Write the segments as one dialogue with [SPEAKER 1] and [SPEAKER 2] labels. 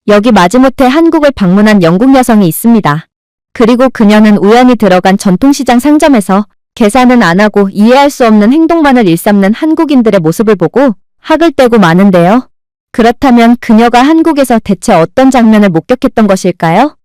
[SPEAKER 1] 여기 마지못해 한국을 방문한 영국 여성이 있습니다. 그리고 그녀는 우연히 들어간 전통시장 상점에서 계산은 안 하고 이해할 수 없는 행동만을 일삼는 한국인들의 모습을 보고 학을 떼고 마는데요. 그렇다면 그녀가 한국에서 대체 어떤 장면을 목격했던 것일까요?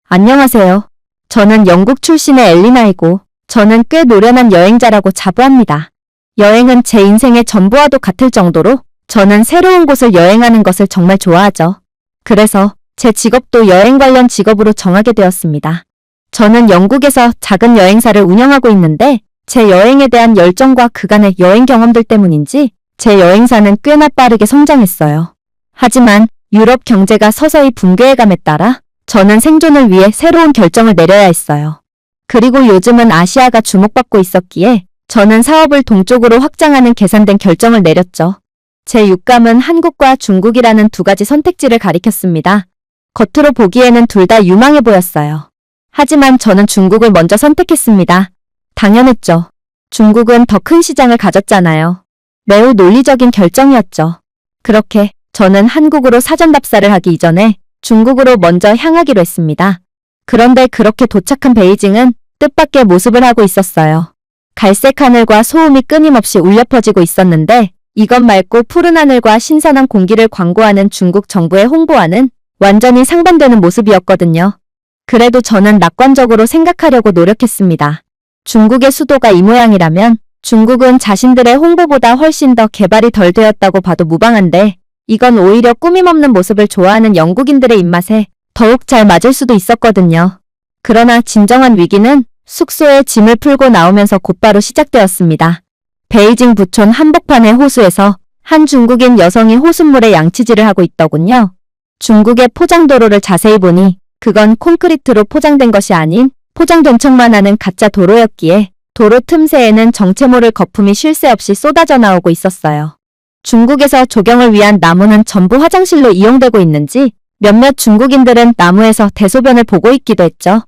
[SPEAKER 1] 안녕하세요. 저는 영국 출신의 엘리나이고 저는 꽤 노련한 여행자라고 자부합니다. 여행은 제 인생의 전부와도 같을 정도로 저는 새로운 곳을 여행하는 것을 정말 좋아하죠. 그래서 제 직업도 여행 관련 직업으로 정하게 되었습니다. 저는 영국에서 작은 여행사를 운영하고 있는데 제 여행에 대한 열정과 그간의 여행 경험들 때문인지 제 여행사는 꽤나 빠르게 성장했어요. 하지만 유럽 경제가 서서히 붕괴해감에 따라 저는 생존을 위해 새로운 결정을 내려야 했어요. 그리고 요즘은 아시아가 주목받고 있었기에 저는 사업을 동쪽으로 확장하는 계산된 결정을 내렸죠. 제 육감은 한국과 중국이라는 두 가지 선택지를 가리켰습니다. 겉으로 보기에는 둘 다 유망해 보였어요. 하지만 저는 중국을 먼저 선택했습니다. 당연했죠. 중국은 더 큰 시장을 가졌잖아요. 매우 논리적인 결정이었죠. 그렇게 저는 한국으로 사전 답사를 하기 이전에 중국으로 먼저 향하기로 했습니다. 그런데 그렇게 도착한 베이징은 뜻밖의 모습을 하고 있었어요. 갈색 하늘과 소음이 끊임없이 울려 퍼지고 있었는데 이것 말고 푸른 하늘과 신선한 공기를 광고하는 중국 정부의 홍보와는 완전히 상반되는 모습이었거든요. 그래도 저는 낙관적으로 생각하려고 노력했습니다. 중국의 수도가 이 모양이라면 중국은 자신들의 홍보보다 훨씬 더 개발이 덜 되었다고 봐도 무방한데 이건 오히려 꾸밈없는 모습을 좋아하는 영국인들의 입맛에 더욱 잘 맞을 수도 있었거든요. 그러나 진정한 위기는 숙소에 짐을 풀고 나오면서 곧바로 시작되었습니다. 베이징 부촌 한복판의 호수에서 한 중국인 여성이 호숫물에 양치질을 하고 있더군요. 중국의 포장도로를 자세히 보니 그건 콘크리트로 포장된 것이 아닌 포장된 척만 하는 가짜 도로였기에 도로 틈새에는 정체모를 거품이 쉴 새 없이 쏟아져 나오고 있었어요. 중국에서 조경을 위한 나무는 전부 화장실로 이용되고 있는지 몇몇 중국인들은 나무에서 대소변을 보고 있기도 했죠.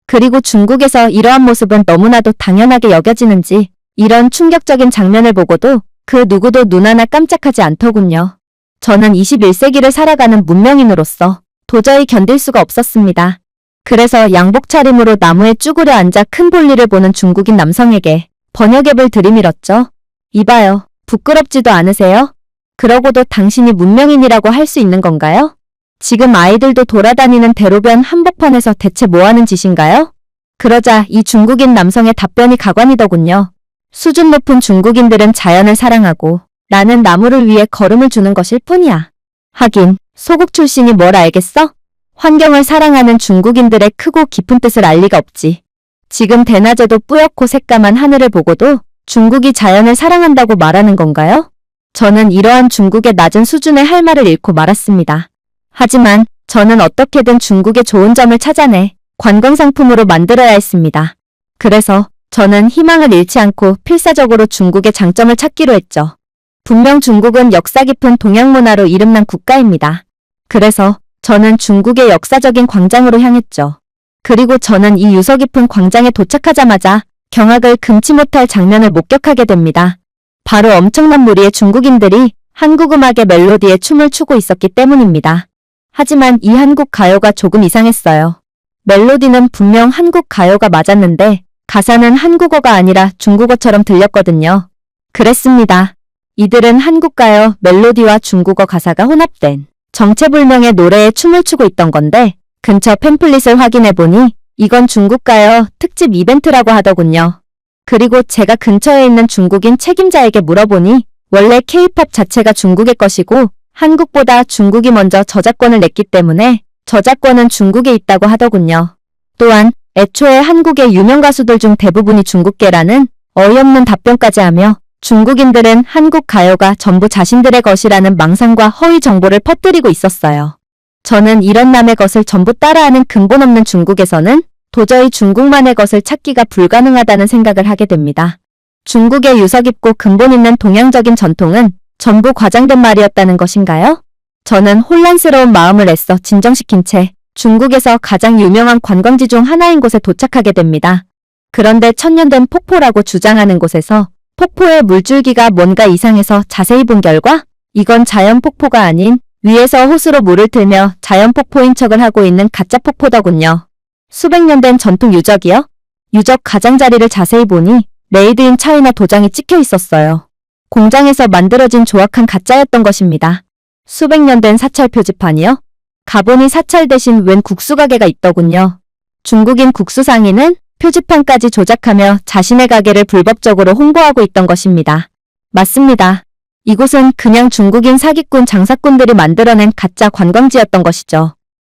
[SPEAKER 1] 그리고 중국에서 이러한 모습은 너무나도 당연하게 여겨지는지 이런 충격적인 장면을 보고도 그 누구도 눈 하나 깜짝하지 않더군요. 저는 21세기를 살아가는 문명인으로서 도저히 견딜 수가 없었습니다. 그래서 양복 차림으로 나무에 쭈그려 앉아 큰 볼일을 보는 중국인 남성에게 번역앱을 들이밀었죠. 이봐요. 부끄럽지도 않으세요? 그러고도 당신이 문명인이라고 할 수 있는 건가요? 지금 아이들도 돌아다니는 대로변 한복판에서 대체 뭐하는 짓인가요? 그러자 이 중국인 남성의 답변이 가관이더군요. 수준 높은 중국인들은 자연을 사랑하고 나는 나무를 위해 걸음을 주는 것일 뿐이야. 하긴 소국 출신이 뭘 알겠어? 환경을 사랑하는 중국인들의 크고 깊은 뜻을 알 리가 없지. 지금 대낮에도 뿌옇고 새까만 하늘을 보고도 중국이 자연을 사랑한다고 말하는 건가요? 저는 이러한 중국의 낮은 수준의 할 말을 잃고 말았습니다. 하지만 저는 어떻게든 중국의 좋은 점을 찾아내 관광상품으로 만들어야 했습니다. 그래서 저는 희망을 잃지 않고 필사적으로 중국의 장점을 찾기로 했죠. 분명 중국은 역사 깊은 동양 문화로 이름난 국가입니다. 그래서 저는 중국의 역사적인 광장으로 향했죠. 그리고 저는 이 유서 깊은 광장에 도착하자마자 경악을 금치 못할 장면을 목격하게 됩니다. 바로 엄청난 무리의 중국인들이 한국 음악의 멜로디에 춤을 추고 있었기 때문입니다. 하지만 이 한국 가요가 조금 이상했어요. 멜로디는 분명 한국 가요가 맞았는데 가사는 한국어가 아니라 중국어처럼 들렸거든요. 그랬습니다. 이들은 한국 가요 멜로디와 중국어 가사가 혼합된 정체불명의 노래에 춤을 추고 있던 건데 근처 팸플릿을 확인해보니 이건 중국 가요 특집 이벤트라고 하더군요. 그리고 제가 근처에 있는 중국인 책임자에게 물어보니 원래 K-팝 자체가 중국의 것이고 한국보다 중국이 먼저 저작권을 냈기 때문에 저작권은 중국에 있다고 하더군요. 또한 애초에 한국의 유명 가수들 중 대부분이 중국계라는 어이없는 답변까지 하며 중국인들은 한국 가요가 전부 자신들의 것이라는 망상과 허위 정보를 퍼뜨리고 있었어요. 저는 이런 남의 것을 전부 따라하는 근본 없는 중국에서는 도저히 중국만의 것을 찾기가 불가능하다는 생각을 하게 됩니다. 중국의 유서 깊고 근본 있는 동양적인 전통은 전부 과장된 말이었다는 것인가요? 저는 혼란스러운 마음을 애써 진정시킨 채 중국에서 가장 유명한 관광지 중 하나인 곳에 도착하게 됩니다. 그런데 천년된 폭포라고 주장하는 곳에서 폭포의 물줄기가 뭔가 이상해서 자세히 본 결과 이건 자연 폭포가 아닌 위에서 호수로 물을 틀며 자연 폭포인 척을 하고 있는 가짜 폭포더군요. 수백 년 된 전통 유적이요? 유적 가장자리를 자세히 보니 메이드 인 차이나 도장이 찍혀 있었어요. 공장에서 만들어진 조악한 가짜였던 것입니다. 수백 년 된 사찰 표지판이요? 가보니 사찰 대신 웬 국수 가게가 있더군요. 중국인 국수 상인은 표지판까지 조작하며 자신의 가게를 불법적으로 홍보하고 있던 것입니다. 맞습니다. 이곳은 그냥 중국인 사기꾼 장사꾼들이 만들어낸 가짜 관광지였던 것이죠.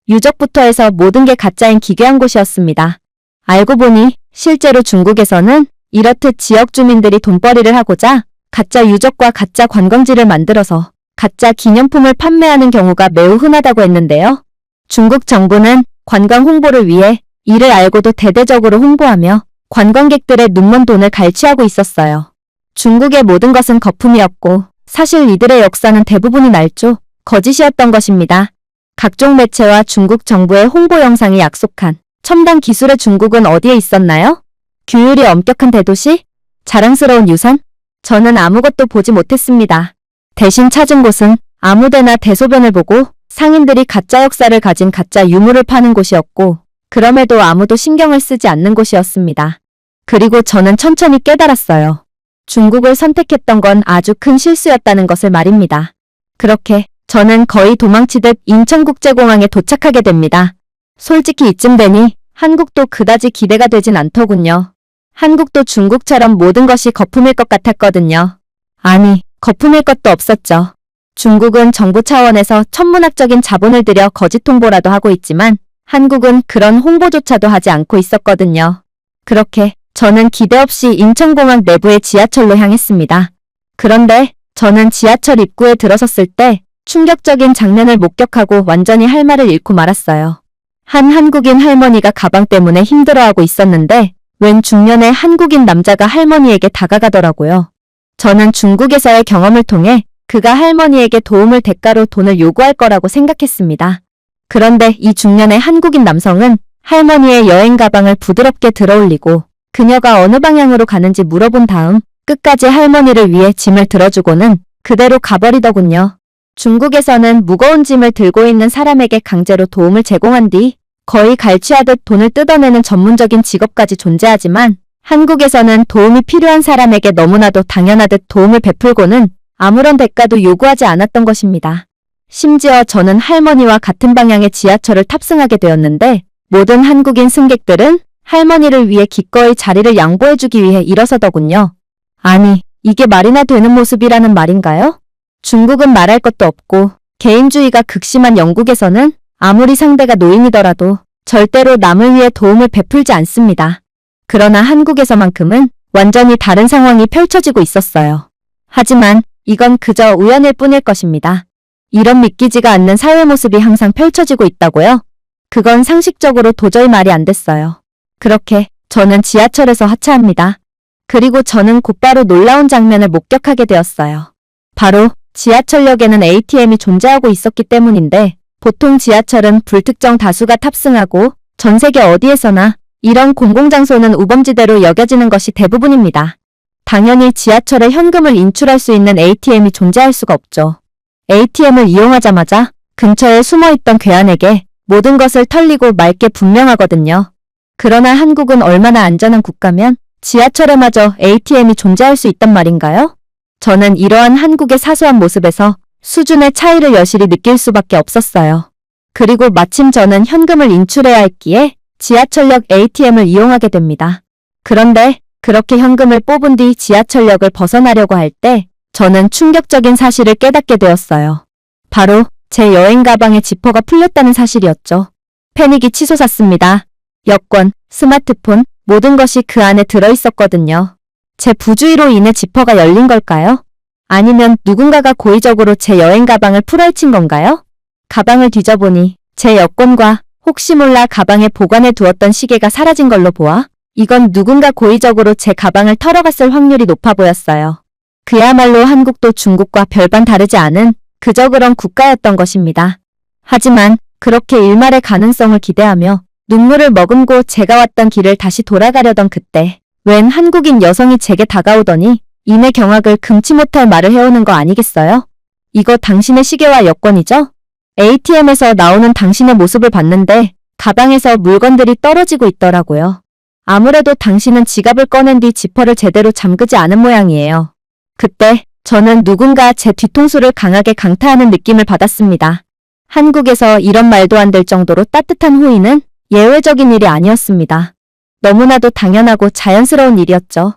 [SPEAKER 1] 유적부터 해서 모든 게 가짜인 기괴한 곳이었습니다. 알고 보니 실제로 중국에서는 이렇듯 지역 주민들이 돈벌이를 하고자 가짜 유적과 가짜 관광지를 만들어서 가짜 기념품을 판매하는 경우가 매우 흔하다고 했는데요. 중국 정부는 관광 홍보를 위해 이를 알고도 대대적으로 홍보하며 관광객들의 눈먼 돈을 갈취하고 있었어요. 중국의 모든 것은 거품이었고 사실 이들의 역사는 대부분이 날조, 거짓이었던 것입니다. 각종 매체와 중국 정부의 홍보 영상이 약속한 첨단 기술의 중국은 어디에 있었나요? 규율이 엄격한 대도시? 자랑스러운 유산? 저는 아무것도 보지 못했습니다. 대신 찾은 곳은 아무데나 대소변을 보고 상인들이 가짜 역사를 가진 가짜 유물을 파는 곳이었고 그럼에도 아무도 신경을 쓰지 않는 곳이었습니다. 그리고 저는 천천히 깨달았어요. 중국을 선택했던 건 아주 큰 실수였다는 것을 말입니다. 그렇게 저는 거의 도망치듯 인천국제공항에 도착하게 됩니다. 솔직히 이쯤 되니 한국도 그다지 기대가 되진 않더군요. 한국도 중국처럼 모든 것이 거품일 것 같았거든요. 아니, 거품일 것도 없었죠. 중국은 정부 차원에서 천문학적인 자본을 들여 거짓 홍보라도 하고 있지만 한국은 그런 홍보조차도 하지 않고 있었거든요. 그렇게 저는 기대 없이 인천공항 내부의 지하철로 향했습니다. 그런데 저는 지하철 입구에 들어섰을 때 충격적인 장면을 목격하고 완전히 할 말을 잃고 말았어요. 한 한국인 할머니가 가방 때문에 힘들어하고 있었는데 웬 중년의 한국인 남자가 할머니에게 다가가더라고요. 저는 중국에서의 경험을 통해 그가 할머니에게 도움을 대가로 돈을 요구할 거라고 생각했습니다. 그런데 이 중년의 한국인 남성은 할머니의 여행 가방을 부드럽게 들어올리고 그녀가 어느 방향으로 가는지 물어본 다음 끝까지 할머니를 위해 짐을 들어주고는 그대로 가버리더군요. 중국에서는 무거운 짐을 들고 있는 사람에게 강제로 도움을 제공한 뒤 거의 갈취하듯 돈을 뜯어내는 전문적인 직업까지 존재하지만 한국에서는 도움이 필요한 사람에게 너무나도 당연하듯 도움을 베풀고는 아무런 대가도 요구하지 않았던 것입니다. 심지어 저는 할머니와 같은 방향의 지하철을 탑승하게 되었는데 모든 한국인 승객들은 할머니를 위해 기꺼이 자리를 양보해주기 위해 일어서더군요. 아니, 이게 말이나 되는 모습이라는 말인가요? 중국은 말할 것도 없고 개인주의가 극심한 영국에서는 아무리 상대가 노인이더라도 절대로 남을 위해 도움을 베풀지 않습니다. 그러나 한국에서만큼은 완전히 다른 상황이 펼쳐지고 있었어요. 하지만 이건 그저 우연일 뿐일 것입니다. 이런 믿기지가 않는 사회 모습이 항상 펼쳐지고 있다고요? 그건 상식적으로 도저히 말이 안 됐어요. 그렇게 저는 지하철에서 하차합니다. 그리고 저는 곧바로 놀라운 장면을 목격하게 되었어요. 바로 지하철역에는 ATM이 존재하고 있었기 때문인데 보통 지하철은 불특정 다수가 탑승하고 전 세계 어디에서나 이런 공공장소는 우범지대로 여겨지는 것이 대부분입니다. 당연히 지하철에 현금을 인출할 수 있는 ATM이 존재할 수가 없죠. ATM을 이용하자마자 근처에 숨어있던 괴한에게 모든 것을 털리고 맑게 분명하거든요. 그러나 한국은 얼마나 안전한 국가면 지하철에마저 ATM이 존재할 수 있단 말인가요? 저는 이러한 한국의 사소한 모습에서 수준의 차이를 여실히 느낄 수밖에 없었어요. 그리고 마침 저는 현금을 인출해야 했기에 지하철역 ATM을 이용하게 됩니다. 그런데 그렇게 현금을 뽑은 뒤 지하철역을 벗어나려고 할 때 저는 충격적인 사실을 깨닫게 되었어요. 바로 제 여행 가방의 지퍼가 풀렸다는 사실이었죠. 패닉이 치솟았습니다. 여권, 스마트폰, 모든 것이 그 안에 들어있었거든요. 제 부주의로 인해 지퍼가 열린 걸까요? 아니면 누군가가 고의적으로 제 여행 가방을 풀어헤친 건가요? 가방을 뒤져보니 제 여권과 혹시 몰라 가방에 보관해 두었던 시계가 사라진 걸로 보아 이건 누군가 고의적으로 제 가방을 털어갔을 확률이 높아 보였어요. 그야말로 한국도 중국과 별반 다르지 않은 그저 그런 국가였던 것입니다. 하지만 그렇게 일말의 가능성을 기대하며 눈물을 머금고 제가 왔던 길을 다시 돌아가려던 그때 웬 한국인 여성이 제게 다가오더니 이내 경악을 금치 못할 말을 해오는 거 아니겠어요? 이거 당신의 시계와 여권이죠? ATM에서 나오는 당신의 모습을 봤는데 가방에서 물건들이 떨어지고 있더라고요. 아무래도 당신은 지갑을 꺼낸 뒤 지퍼를 제대로 잠그지 않은 모양이에요. 그때 저는 누군가 제 뒤통수를 강하게 강타하는 느낌을 받았습니다. 한국에서 이런 말도 안 될 정도로 따뜻한 호의는 예외적인 일이 아니었습니다. 너무나도 당연하고 자연스러운 일이었죠.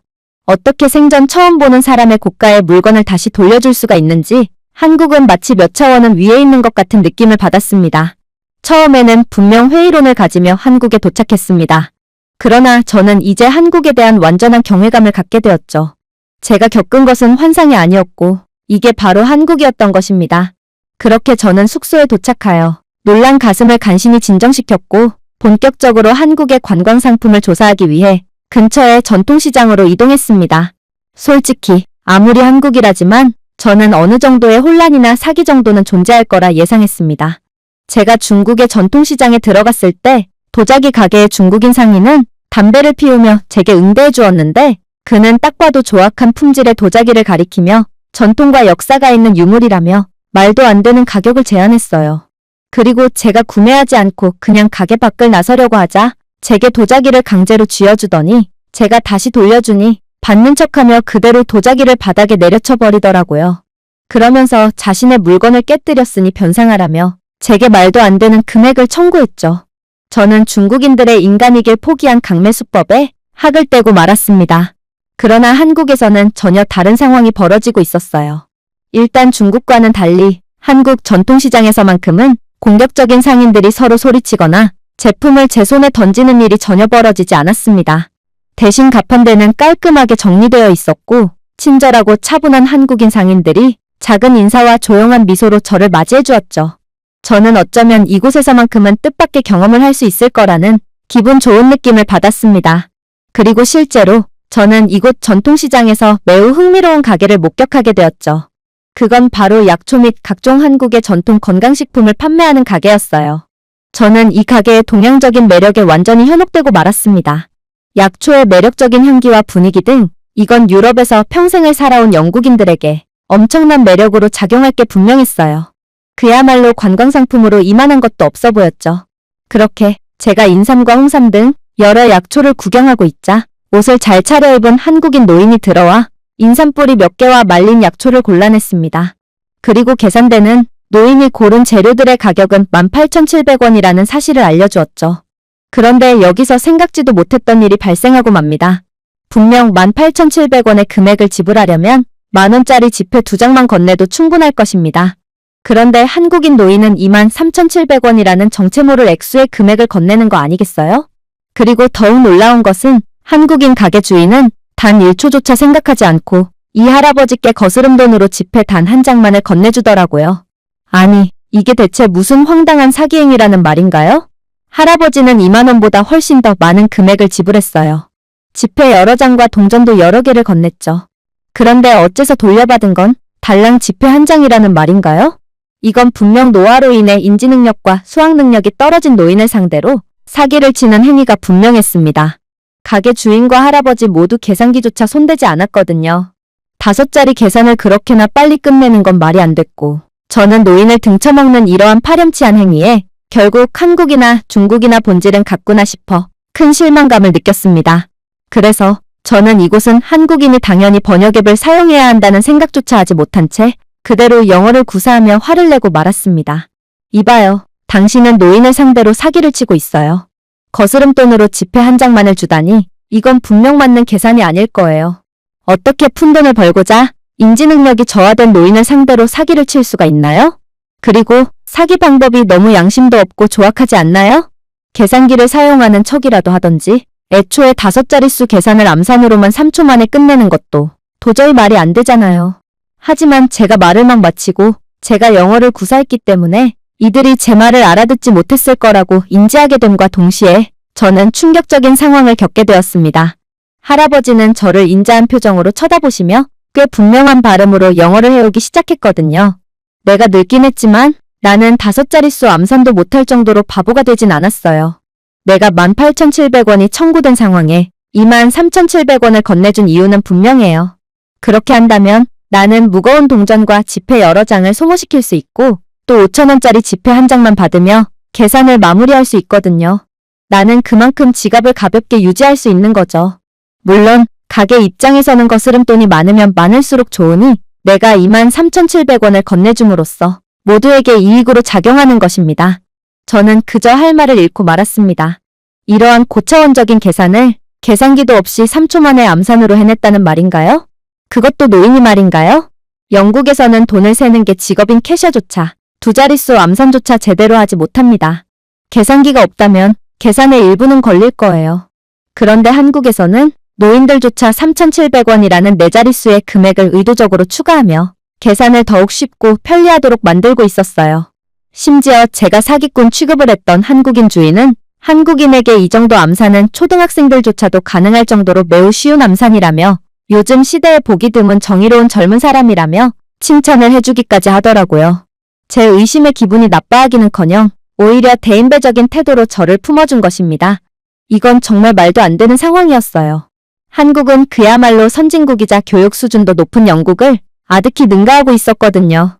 [SPEAKER 1] 어떻게 생전 처음 보는 사람의 고가의 물건을 다시 돌려줄 수가 있는지 한국은 마치 몇 차원은 위에 있는 것 같은 느낌을 받았습니다. 처음에는 분명 회의론을 가지며 한국에 도착했습니다. 그러나 저는 이제 한국에 대한 완전한 경외감을 갖게 되었죠. 제가 겪은 것은 환상이 아니었고 이게 바로 한국이었던 것입니다. 그렇게 저는 숙소에 도착하여 놀란 가슴을 간신히 진정시켰고 본격적으로 한국의 관광 상품을 조사하기 위해 근처의 전통시장으로 이동했습니다. 솔직히 아무리 한국이라지만 저는 어느 정도의 혼란이나 사기 정도는 존재할 거라 예상했습니다. 제가 중국의 전통시장에 들어갔을 때 도자기 가게의 중국인 상인은 담배를 피우며 제게 응대해 주었는데 그는 딱 봐도 조악한 품질의 도자기를 가리키며 전통과 역사가 있는 유물이라며 말도 안 되는 가격을 제안했어요. 그리고 제가 구매하지 않고 그냥 가게 밖을 나서려고 하자 제게 도자기를 강제로 쥐어주더니 제가 다시 돌려주니 받는 척하며 그대로 도자기를 바닥에 내려쳐 버리더라고요. 그러면서 자신의 물건을 깨뜨렸으니 변상하라며 제게 말도 안 되는 금액을 청구했죠. 저는 중국인들의 인간이길 포기한 강매수법에 학을 떼고 말았습니다. 그러나 한국에서는 전혀 다른 상황이 벌어지고 있었어요. 일단 중국과는 달리 한국 전통시장에서만큼은 공격적인 상인들이 서로 소리치거나 제품을 제 손에 던지는 일이 전혀 벌어지지 않았습니다. 대신 가판대는 깔끔하게 정리되어 있었고 친절하고 차분한 한국인 상인들이 작은 인사와 조용한 미소로 저를 맞이해 주었죠. 저는 어쩌면 이곳에서만큼은 뜻밖의 경험을 할 수 있을 거라는 기분 좋은 느낌을 받았습니다. 그리고 실제로 저는 이곳 전통시장에서 매우 흥미로운 가게를 목격하게 되었죠. 그건 바로 약초 및 각종 한국의 전통 건강식품을 판매하는 가게였어요. 저는 이 가게의 동양적인 매력에 완전히 현혹되고 말았습니다. 약초의 매력적인 향기와 분위기 등 이건 유럽에서 평생을 살아온 영국인들에게 엄청난 매력으로 작용할 게 분명했어요. 그야말로 관광상품으로 이만한 것도 없어 보였죠. 그렇게 제가 인삼과 홍삼 등 여러 약초를 구경하고 있자 옷을 잘 차려입은 한국인 노인이 들어와 인삼뿌리 몇 개와 말린 약초를 골라냈습니다. 그리고 계산대는 노인이 고른 재료들의 가격은 18,700원이라는 사실을 알려주었죠. 그런데 여기서 생각지도 못했던 일이 발생하고 맙니다. 분명 18,700원의 금액을 지불하려면 만원짜리 지폐 2장만 건네도 충분할 것입니다. 그런데 한국인 노인은 23,700원이라는 정체 모를 액수의 금액을 건네는 거 아니겠어요? 그리고 더욱 놀라운 것은 한국인 가게 주인은 단 1초조차 생각하지 않고 이 할아버지께 거스름 돈으로 지폐 단 한 장만을 건네주더라고요. 아니, 이게 대체 무슨 황당한 사기행위라는 말인가요? 할아버지는 2만원보다 훨씬 더 많은 금액을 지불했어요. 지폐 여러 장과 동전도 여러 개를 건넸죠. 그런데 어째서 돌려받은 건 달랑 지폐 한 장이라는 말인가요? 이건 분명 노화로 인해 인지능력과 수학 능력이 떨어진 노인을 상대로 사기를 치는 행위가 분명했습니다. 가게 주인과 할아버지 모두 계산기조차 손대지 않았거든요. 5자리 계산을 그렇게나 빨리 끝내는 건 말이 안 됐고 저는 노인을 등쳐먹는 이러한 파렴치한 행위에 결국 한국이나 중국이나 본질은 같구나 싶어 큰 실망감을 느꼈습니다. 그래서 저는 이곳은 한국인이 당연히 번역앱을 사용해야 한다는 생각조차 하지 못한 채 그대로 영어를 구사하며 화를 내고 말았습니다. 이봐요. 당신은 노인을 상대로 사기를 치고 있어요. 거스름돈으로 지폐 한 장만을 주다니 이건 분명 맞는 계산이 아닐 거예요. 어떻게 푼돈을 벌고자 인지능력이 저하된 노인을 상대로 사기를 칠 수가 있나요? 그리고 사기 방법이 너무 양심도 없고 조악하지 않나요? 계산기를 사용하는 척이라도 하던지 애초에 5자릿수 계산을 암산으로만 3초 만에 끝내는 것도 도저히 말이 안 되잖아요. 하지만 제가 말을 막 마치고 제가 영어를 구사했기 때문에 이들이 제 말을 알아듣지 못했을 거라고 인지하게 됨과 동시에 저는 충격적인 상황을 겪게 되었습니다. 할아버지는 저를 인자한 표정으로 쳐다보시며 꽤 분명한 발음으로 영어를 해오기 시작했거든요. 내가 늙긴 했지만 나는 5자릿수 암산도 못할 정도로 바보가 되진 않았어요. 내가 18,700원이 청구된 상황에 23,700원을 건네준 이유는 분명해요. 그렇게 한다면 나는 무거운 동전과 지폐 여러 장을 소모시킬 수 있고 또 5,000원짜리 지폐 한 장만 받으며 계산을 마무리할 수 있거든요. 나는 그만큼 지갑을 가볍게 유지할 수 있는 거죠. 물론 가게 입장에서는 거스름돈이 많으면 많을수록 좋으니 내가 23,700원을 건네줌으로써 모두에게 이익으로 작용하는 것입니다. 저는 그저 할 말을 잃고 말았습니다. 이러한 고차원적인 계산을 계산기도 없이 3초 만에 암산으로 해냈다는 말인가요? 그것도 노인이 말인가요? 영국에서는 돈을 세는 게 직업인 캐셔조차 두 자릿수 암산조차 제대로 하지 못합니다. 계산기가 없다면 계산의 일부는 걸릴 거예요. 그런데 한국에서는 노인들조차 3,700원이라는 네 자릿수의 금액을 의도적으로 추가하며 계산을 더욱 쉽고 편리하도록 만들고 있었어요. 심지어 제가 사기꾼 취급을 했던 한국인 주인은 한국인에게 이 정도 암산은 초등학생들조차도 가능할 정도로 매우 쉬운 암산이라며 요즘 시대에 보기 드문 정의로운 젊은 사람이라며 칭찬을 해주기까지 하더라고요. 제 의심에 기분이 나빠하기는커녕 오히려 대인배적인 태도로 저를 품어준 것입니다. 이건 정말 말도 안 되는 상황이었어요. 한국은 그야말로 선진국이자 교육 수준도 높은 영국을 아득히 능가하고 있었거든요.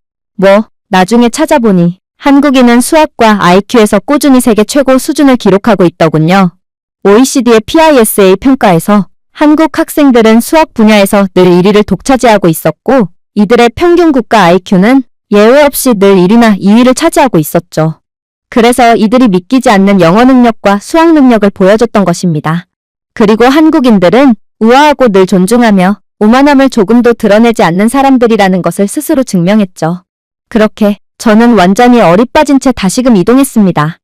[SPEAKER 1] 나중에 찾아보니 한국인은 수학과 IQ에서 꾸준히 세계 최고 수준을 기록하고 있더군요. OECD의 PISA 평가에서 한국 학생들은 수학 분야에서 늘 1위를 독차지하고 있었고 이들의 평균 국가 IQ는 예외 없이 늘 1위나 2위를 차지하고 있었죠. 그래서 이들이 믿기지 않는 영어 능력과 수학 능력을 보여줬던 것입니다. 그리고 한국인들은 우아하고 늘 존중하며 오만함을 조금도 드러내지 않는 사람들이라는 것을 스스로 증명했죠. 그렇게 저는 완전히 어리빠진 채 다시금 이동했습니다.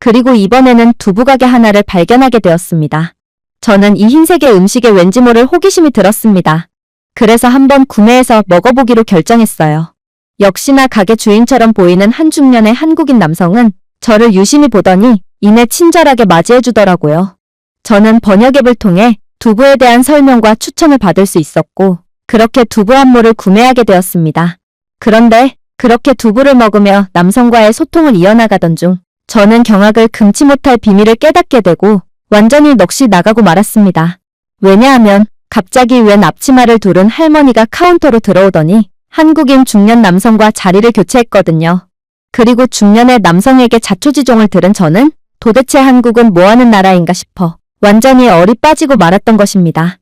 [SPEAKER 1] 그리고 이번에는 두부가게 하나를 발견하게 되었습니다. 저는 이 흰색의 음식에 왠지 모를 호기심이 들었습니다. 그래서 한번 구매해서 먹어보기로 결정했어요. 역시나 가게 주인처럼 보이는 한 중년의 한국인 남성은 저를 유심히 보더니 이내 친절하게 맞이해주더라고요. 저는 번역앱을 통해 두부에 대한 설명과 추천을 받을 수 있었고 그렇게 두부 한 모를 구매하게 되었습니다. 그런데 그렇게 두부를 먹으며 남성과의 소통을 이어나가던 중 저는 경악을 금치 못할 비밀을 깨닫게 되고 완전히 넋이 나가고 말았습니다. 왜냐하면 갑자기 웬 앞치마를 두른 할머니가 카운터로 들어오더니 한국인 중년 남성과 자리를 교체했거든요. 그리고 중년의 남성에게 자초지종을 들은 저는 도대체 한국은 뭐하는 나라인가 싶어 완전히 얼이 빠지고 말았던 것입니다.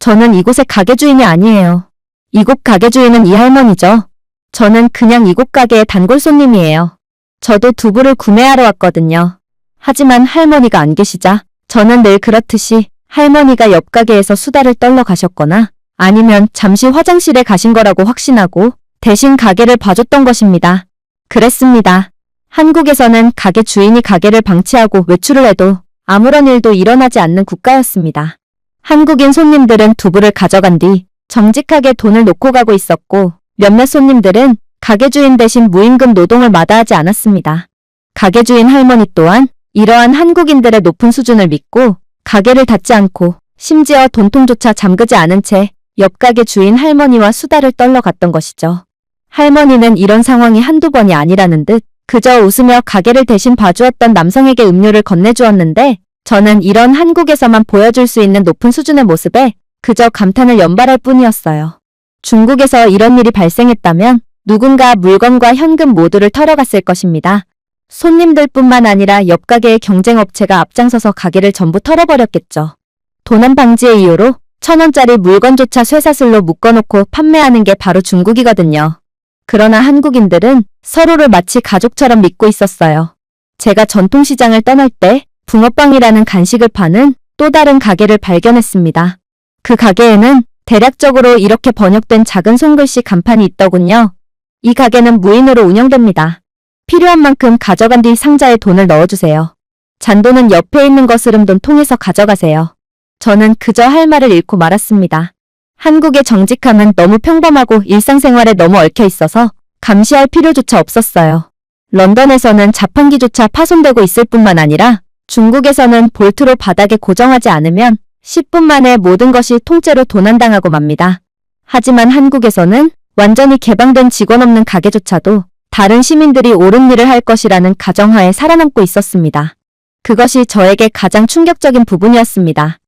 [SPEAKER 1] 저는 이곳의 가게 주인이 아니에요. 이곳 가게 주인은 이 할머니죠. 저는 그냥 이곳 가게의 단골 손님이에요. 저도 두부를 구매하러 왔거든요. 하지만 할머니가 안 계시자 저는 늘 그렇듯이 할머니가 옆 가게에서 수다를 떨러 가셨거나 아니면 잠시 화장실에 가신 거라고 확신하고 대신 가게를 봐줬던 것입니다. 그랬습니다. 한국에서는 가게 주인이 가게를 방치하고 외출을 해도 아무런 일도 일어나지 않는 국가였습니다. 한국인 손님들은 두부를 가져간 뒤 정직하게 돈을 놓고 가고 있었고 몇몇 손님들은 가게 주인 대신 무임금 노동을 마다하지 않았습니다. 가게 주인 할머니 또한 이러한 한국인들의 높은 수준을 믿고 가게를 닫지 않고 심지어 돈통조차 잠그지 않은 채 옆 가게 주인 할머니와 수다를 떨러 갔던 것이죠. 할머니는 이런 상황이 한두 번이 아니라는 듯 그저 웃으며 가게를 대신 봐주었던 남성에게 음료를 건네주었는데 저는 이런 한국에서만 보여줄 수 있는 높은 수준의 모습에 그저 감탄을 연발할 뿐이었어요. 중국에서 이런 일이 발생했다면 누군가 물건과 현금 모두를 털어갔을 것입니다. 손님들뿐만 아니라 옆 가게의 경쟁업체가 앞장서서 가게를 전부 털어버렸겠죠. 도난 방지의 이유로 1,000원짜리 물건조차 쇠사슬로 묶어놓고 판매하는 게 바로 중국이거든요. 그러나 한국인들은 서로를 마치 가족처럼 믿고 있었어요. 제가 전통시장을 떠날 때 붕어빵이라는 간식을 파는 또 다른 가게를 발견했습니다. 그 가게에는 대략적으로 이렇게 번역된 작은 손글씨 간판이 있더군요. 이 가게는 무인으로 운영됩니다. 필요한 만큼 가져간 뒤 상자에 돈을 넣어주세요. 잔돈은 옆에 있는 거스름돈 통에서 가져가세요. 저는 그저 할 말을 잃고 말았습니다. 한국의 정직함은 너무 평범하고 일상생활에 너무 얽혀 있어서 감시할 필요조차 없었어요. 런던에서는 자판기조차 파손되고 있을 뿐만 아니라 중국에서는 볼트로 바닥에 고정하지 않으면 10분 만에 모든 것이 통째로 도난당하고 맙니다. 하지만 한국에서는 완전히 개방된 직원 없는 가게조차도 다른 시민들이 옳은 일을 할 것이라는 가정하에 살아남고 있었습니다. 그것이 저에게 가장 충격적인 부분이었습니다.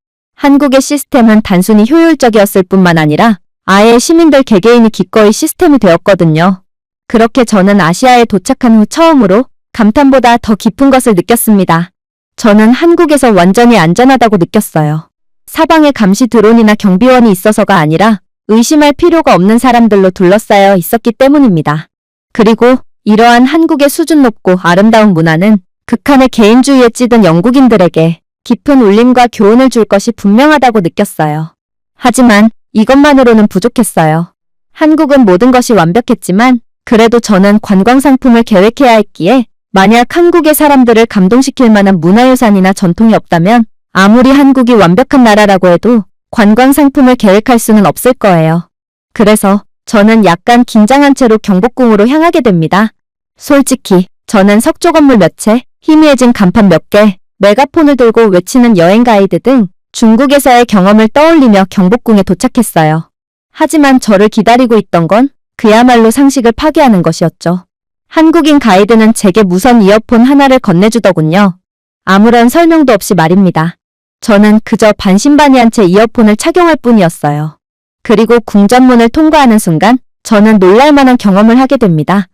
[SPEAKER 1] 한국의 시스템은 단순히 효율적이었을 뿐만 아니라 아예 시민들 개개인이 기꺼이 시스템이 되었거든요. 그렇게 저는 아시아에 도착한 후 처음으로 감탄보다 더 깊은 것을 느꼈습니다. 저는 한국에서 완전히 안전하다고 느꼈어요. 사방에 감시 드론이나 경비원이 있어서가 아니라 의심할 필요가 없는 사람들로 둘러싸여 있었기 때문입니다. 그리고 이러한 한국의 수준 높고 아름다운 문화는 극한의 개인주의에 찌든 영국인들에게 깊은 울림과 교훈을 줄 것이 분명하다고 느꼈어요. 하지만 이것만으로는 부족했어요. 한국은 모든 것이 완벽했지만 그래도 저는 관광상품을 계획해야 했기에 만약 한국의 사람들을 감동시킬 만한 문화유산이나 전통이 없다면 아무리 한국이 완벽한 나라라고 해도 관광상품을 계획할 수는 없을 거예요. 그래서 저는 약간 긴장한 채로 경복궁으로 향하게 됩니다. 솔직히 저는 석조 건물 몇 채, 희미해진 간판 몇 개, 메가폰을 들고 외치는 여행 가이드 등 중국에서의 경험을 떠올리며 경복궁에 도착했어요. 하지만 저를 기다리고 있던 건 그야말로 상식을 파괴하는 것이었죠. 한국인 가이드는 제게 무선 이어폰 하나를 건네주더군요. 아무런 설명도 없이 말입니다. 저는 그저 반신반의한 채 이어폰을 착용할 뿐이었어요. 그리고 궁전문을 통과하는 순간 저는 놀랄만한 경험을 하게 됩니다.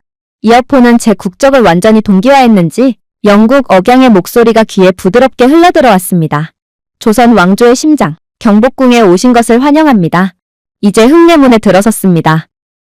[SPEAKER 1] 이어폰은 제 국적을 완전히 동기화했는지 영국 억양의 목소리가 귀에 부드럽게 흘러들어왔습니다. 조선 왕조의 심장, 경복궁에 오신 것을 환영합니다. 이제 흥례문에 들어섰습니다.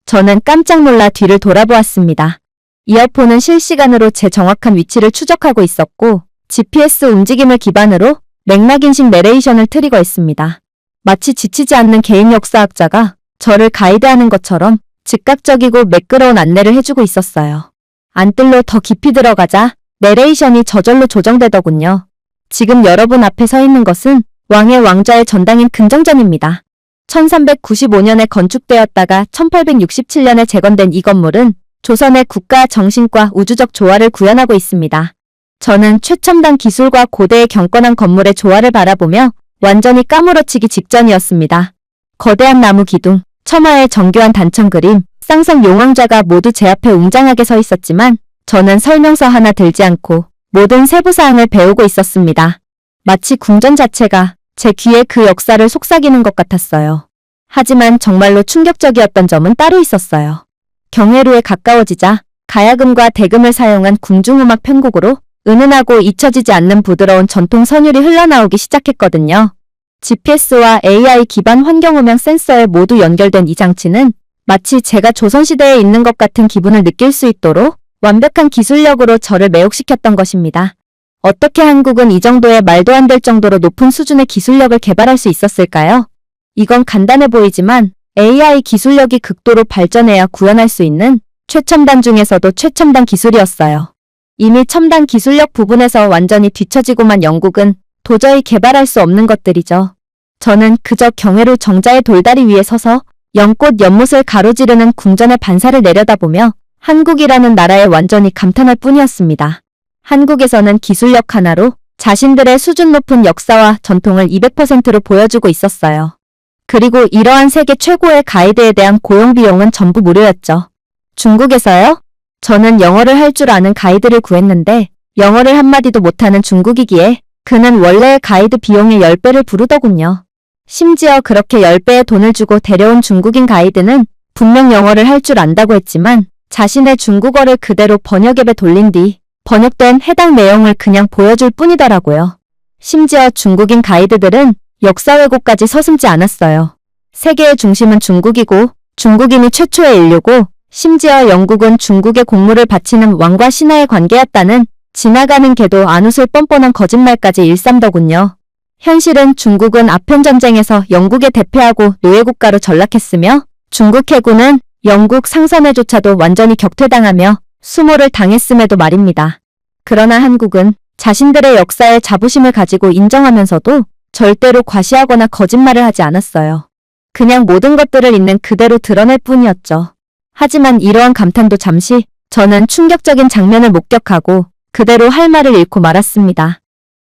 [SPEAKER 1] 저는 깜짝 놀라 뒤를 돌아보았습니다. 이어폰은 실시간으로 제 정확한 위치를 추적하고 있었고 GPS 움직임을 기반으로 맥락인식 내레이션을 트리거했습니다. 마치 지치지 않는 개인 역사학자가 저를 가이드하는 것처럼 즉각적이고 매끄러운 안내를 해주고 있었어요. 안뜰로 더 깊이 들어가자 내레이션이 저절로 조정되더군요. 지금 여러분 앞에 서 있는 것은 왕의 왕좌의 전당인 근정전입니다. 1395년에 건축되었다가 1867년에 재건된 이 건물은 조선의 국가 정신과 우주적 조화를 구현하고 있습니다. 저는 최첨단 기술과 고대의 경건한 건물의 조화를 바라보며 완전히 까무러치기 직전이었습니다. 거대한 나무 기둥, 첨화의 정교한 단청 그림, 쌍성 용왕좌가 모두 제 앞에 웅장하게 서 있었지만 저는 설명서 하나 들지 않고 모든 세부사항을 배우고 있었습니다. 마치 궁전 자체가 제 귀에 그 역사를 속삭이는 것 같았어요. 하지만 정말로 충격적이었던 점은 따로 있었어요. 경회로에 가까워지자 가야금과 대금을 사용한 궁중음악 편곡으로 은은하고 잊혀지지 않는 부드러운 전통 선율이 흘러나오기 시작했거든요. GPS와 AI 기반 환경음향 센서에 모두 연결된 이 장치는 마치 제가 조선시대에 있는 것 같은 기분을 느낄 수 있도록 완벽한 기술력으로 저를 매혹시켰던 것입니다. 어떻게 한국은 이 정도의 말도 안 될 정도로 높은 수준의 기술력을 개발할 수 있었을까요? 이건 간단해 보이지만 AI 기술력이 극도로 발전해야 구현할 수 있는 최첨단 중에서도 최첨단 기술이었어요. 이미 첨단 기술력 부분에서 완전히 뒤처지고만 영국은 도저히 개발할 수 없는 것들이죠. 저는 그저 경회로 정자의 돌다리 위에 서서 연꽃 연못을 가로지르는 궁전의 반사를 내려다보며 한국이라는 나라에 완전히 감탄할 뿐이었습니다. 한국에서는 기술력 하나로 자신들의 수준 높은 역사와 전통을 200%로 보여주고 있었어요. 그리고 이러한 세계 최고의 가이드에 대한 고용 비용은 전부 무료였죠. 중국에서요? 저는 영어를 할 줄 아는 가이드를 구했는데 영어를 한마디도 못하는 중국이기에 그는 원래의 가이드 비용의 10배를 부르더군요. 심지어 그렇게 10배의 돈을 주고 데려온 중국인 가이드는 분명 영어를 할 줄 안다고 했지만 자신의 중국어를 그대로 번역앱에 돌린 뒤 번역된 해당 내용을 그냥 보여줄 뿐이더라고요. 심지어 중국인 가이드들은 역사 왜곡까지 서슴지 않았어요. 세계의 중심은 중국이고 중국인이 최초의 인류고 심지어 영국은 중국의 공물을 바치는 왕과 신하의 관계였다는 지나가는 개도 안 웃을 뻔뻔한 거짓말까지 일삼더군요. 현실은 중국은 아편전쟁에서 영국에 대패하고 노예국가로 전락했으며 중국 해군은 영국 상선에조차도 완전히 격퇴당하며 수모를 당했음에도 말입니다. 그러나 한국은 자신들의 역사에 자부심을 가지고 인정하면서도 절대로 과시하거나 거짓말을 하지 않았어요. 그냥 모든 것들을 있는 그대로 드러낼 뿐이었죠. 하지만 이러한 감탄도 잠시 저는 충격적인 장면을 목격하고 그대로 할 말을 잃고 말았습니다.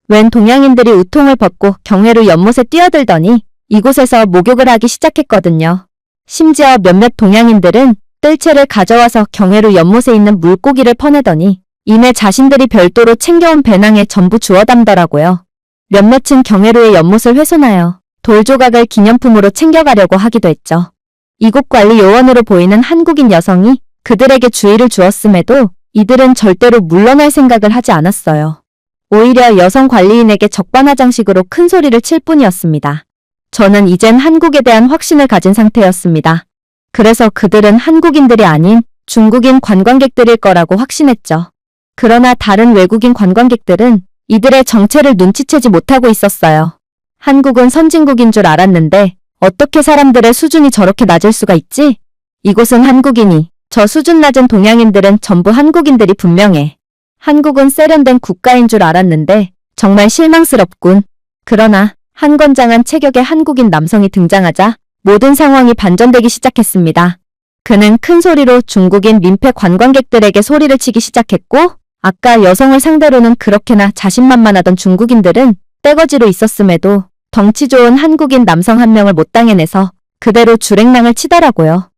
[SPEAKER 1] 웬 동양인들이 우통을 벗고 경회로 연못에 뛰어들더니 이곳에서 목욕을 하기 시작했거든요. 심지어 몇몇 동양인들은 뜰채를 가져와서 경회로 연못에 있는 물고기를 퍼내더니 이내 자신들이 별도로 챙겨온 배낭에 전부 주워 담더라고요. 몇몇은 경회로의 연못을 훼손하여 돌조각을 기념품으로 챙겨가려고 하기도 했죠. 이곳 관리 요원으로 보이는 한국인 여성이 그들에게 주의를 주었음에도 이들은 절대로 물러날 생각을 하지 않았어요. 오히려 여성 관리인에게 적반하장식으로 큰 소리를 칠 뿐이었습니다. 저는 이젠 한국에 대한 확신을 가진 상태였습니다. 그래서 그들은 한국인들이 아닌 중국인 관광객들일 거라고 확신했죠. 그러나 다른 외국인 관광객들은 이들의 정체를 눈치채지 못하고 있었어요. 한국은 선진국인 줄 알았는데 어떻게 사람들의 수준이 저렇게 낮을 수가 있지? 이곳은 한국이니 저 수준 낮은 동양인들은 전부 한국인들이 분명해. 한국은 세련된 국가인 줄 알았는데 정말 실망스럽군. 그러나 한건장한 체격의 한국인 남성이 등장하자 모든 상황이 반전되기 시작했습니다. 그는 큰 소리로 중국인 민폐 관광객들에게 소리를 치기 시작했고 아까 여성을 상대로는 그렇게나 자신만만하던 중국인들은 떼거지로 있었음에도 덩치 좋은 한국인 남성 한 명을 못 당해내서 그대로 주랭랑을 치더라고요.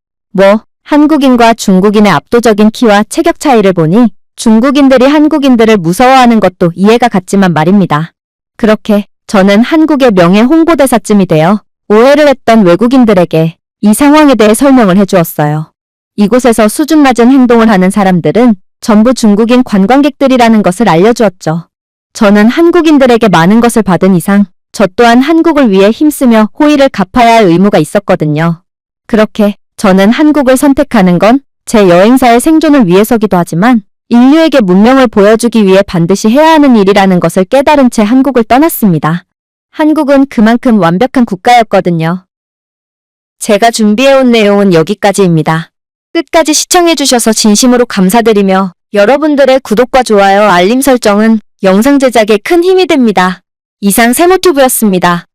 [SPEAKER 1] 한국인과 중국인의 압도적인 키와 체격 차이를 보니 중국인들이 한국인들을 무서워하는 것도 이해가 갔지만 말입니다. 그렇게 저는 한국의 명예 홍보대사쯤이 되어 오해를 했던 외국인들에게 이 상황에 대해 설명을 해주었어요. 이곳에서 수준 낮은 행동을 하는 사람들은 전부 중국인 관광객들이라는 것을 알려주었죠. 저는 한국인들에게 많은 것을 받은 이상 저 또한 한국을 위해 힘쓰며 호의를 갚아야 할 의무가 있었거든요. 그렇게 저는 한국을 선택하는 건 제 여행사의 생존을 위해서기도 하지만 인류에게 문명을 보여주기 위해 반드시 해야 하는 일이라는 것을 깨달은 채 한국을 떠났습니다. 한국은 그만큼 완벽한 국가였거든요. 제가 준비해온 내용은 여기까지입니다. 끝까지 시청해주셔서 진심으로 감사드리며 여러분들의 구독과 좋아요, 알림 설정은 영상 제작에 큰 힘이 됩니다. 이상 세모튜브였습니다.